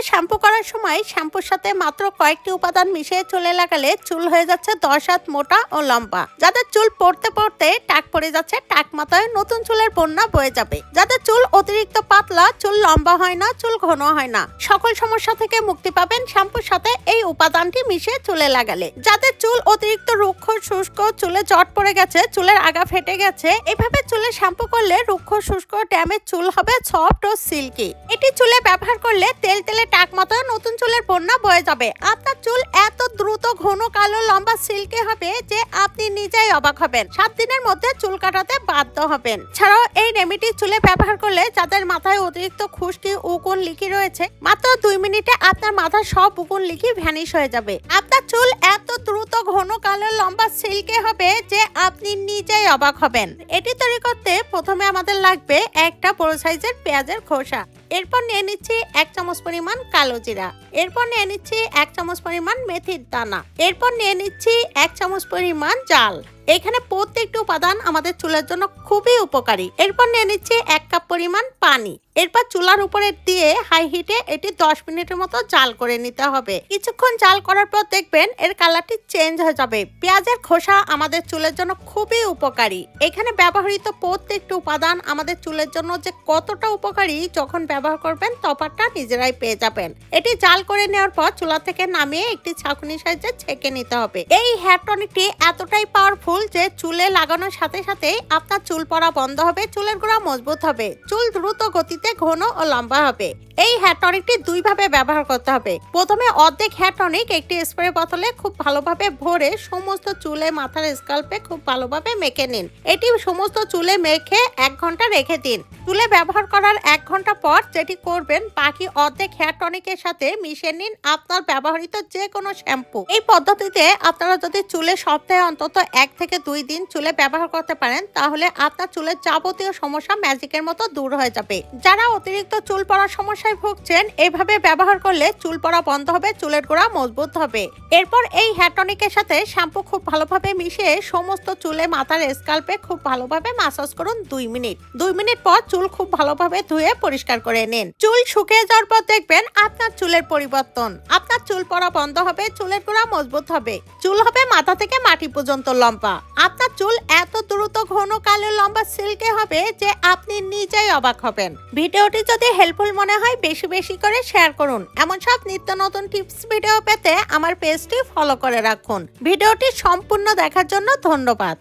Shampoo করার সময় শ্যাম্পুর সাথে মাত্র কয়েকটি উপাদান মিশিয়ে চুলে লাগালে চুল হয়ে যাচ্ছে 10 হাত মোটা ও লম্বা। যাদের চুল পড়তে পড়তে টাক পড়ে যাচ্ছে, টাক মাথায় নতুন চুলের বন্যা বয়ে যাবে। যাদের চুল অতিরিক্ত পাতলা, চুল লম্বা হয় না, চুল ঘন হয় না, সকল সমস্যা থেকে মুক্তি পাবেন শ্যাম্পুর সাথে এই উপাদানটি মিশিয়ে চুলে লাগালে। যাদের চুল অতিরিক্ত রুক্ষ শুষ্ক, চুলে জট পড়ে গেছে, চুলের আগা ফেটে গেছে, এভাবে চুলে শ্যাম্পু করলে রুক্ষ শুষ্ক ড্যামেজ চুল হবে সফট ও সিল্কি। এটি চুলে ব্যবহার করলে তেল তেলে টাক মাথায় নতুন চুলের বন্যা বয়ে যাবে। আপনার চুল এত দ্রুত ঘন কালো লম্বা সিল্কি হবে যে আপনি নিজেই অবাক হবেন। 7 দিনের মধ্যে চুল কাটাতে বাধ্য হবেন। ছাড়াও এই রেমেডি চুলে ব্যবহার করলে যাদের মাথায় অতিরিক্ত খুশকি উকুন লিকি রয়েছে, মাত্র 2 মিনিটে আপনার মাথার সব উকুন লিকি ভ্যানিশ হয়ে যাবে। আপনার চুল এত দ্রুত ঘন কালো লম্বা সিল্কি হবে যে আপনি নিজেই অবাক হবেন। এটি তৈরি করতে প্রথমে আমাদের লাগবে একটা বড় সাইজের পেঁয়াজের খোসা। এরপর নিয়ে নিচ্ছি 1 চামচ পরিমাণ কালো জিরা। এরপর নিয়ে নিচ্ছি 1 চামচ পরিমাণ মেথির দানা। এরপর নিয়ে নিচ্ছি 1 চামচ পরিমাণ জাল। এখানে প্রত্যেকটি উপাদান আমাদের চুলের জন্য খুবই উপকারী। এরপর নিয়ে নিচ্ছি 1 কাপ পরিমাণ পানি। এরপর চুলার উপরে দিয়ে হাই হিটে এটি 10 মিনিটের মতো জাল করে নিতে হবে। কিছুক্ষণ জাল করার পর দেখবেন এর কালারটি চেঞ্জ হয়ে যাবে। পেঁয়াজের খোসা আমাদের চুলের জন্য খুবই উপকারী। এখানে ব্যবহৃত প্রত্যেকটি উপাদান আমাদের চুলের জন্য যে কতটা উপকারী, যখন ব্যবহার করবেন তফাৎটা নিজেরাই পেয়ে যাবেন। এটি জাল করে নেওয়ার পর চুলা থেকে নামিয়ে একটি ছাঁকনি সাহায্যে ছেঁকে নিতে হবে। এই হেয়ার টনিকটি এতটাই পাওয়ারফুল যে চুলে লাগানোর সাথে সাথে আপনার চুল পড়া বন্ধ হবে, চুলের গোড়া মজবুত হবে, চুল দ্রুত গতিতে ঘন ও লম্বা হবে। এই হেয়ার টনিকটি 2 ভাবে ব্যবহার করতে হবে। প্রথমে অর্ধেক হেয়ার টনিক একটি স্প্রে বোতলে খুব ভালোভাবে ভরে সমস্ত চুলে মাথার স্কাল্পে খুব ভালোভাবে মেখে নিন। এটি সমস্ত চুলে মেখে 1 ঘন্টা রেখে দিন। চুলে ব্যবহার করার 1 ঘন্টা পর যেটি করবেন, বাকি অর্ধেক হেয়ার টনিকের সাথে মিশিয়ে নিন আপনার ব্যবহৃত যে কোনো শ্যাম্পু। এই পদ্ধতিতে আপনারা যদি চুলে সপ্তাহে অন্তত 1 থেকে 2 দিন চুলে ব্যবহার করতে পারেন, তাহলে আপনার চুলের যাবতীয় সমস্যা ম্যাজিকের মতো দূর হয়ে যাবে। যারা অতিরিক্ত চুল পড়ার সমস্যায় ভুগছেন, এভাবে ব্যবহার করলে চুল পড়া বন্ধ হবে, চুলের গোড়া মজবুত হবে। এরপর এই হেয়ার টনিকের সাথে শ্যাম্পু খুব ভালোভাবে মিশিয়ে সমস্ত চুলে মাথার স্কাল্পে খুব ভালোভাবে মাসাজ করুন 2 মিনিট। 2 মিনিট পর চুল খুব ভালোভাবে ধুয়ে পরিষ্কার করে নিন। চুল শুকিয়ে যাওয়ার পর দেখবেন আপনার চুলের পরিবর্তন। আপনার চুল পড়া বন্ধ হবে, চুলের গোড়া মজবুত হবে, চুল হবে মাথা থেকে মাটি পর্যন্ত লম্বা। আপনার চুল এত দ্রুত ঘন কালো লম্বা সিল্কি হবে যে আপনি নিজেই অবাক হবেন। ভিডিওটি যদি হেল্পফুল মনে হয় বেশি বেশি করে শেয়ার করুন। এমন সব নিত্য নতুন টিপস ভিডিও পেতে আমার পেজটি ফলো করে রাখুন। ভিডিওটি সম্পূর্ণ দেখার জন্য ধন্যবাদ।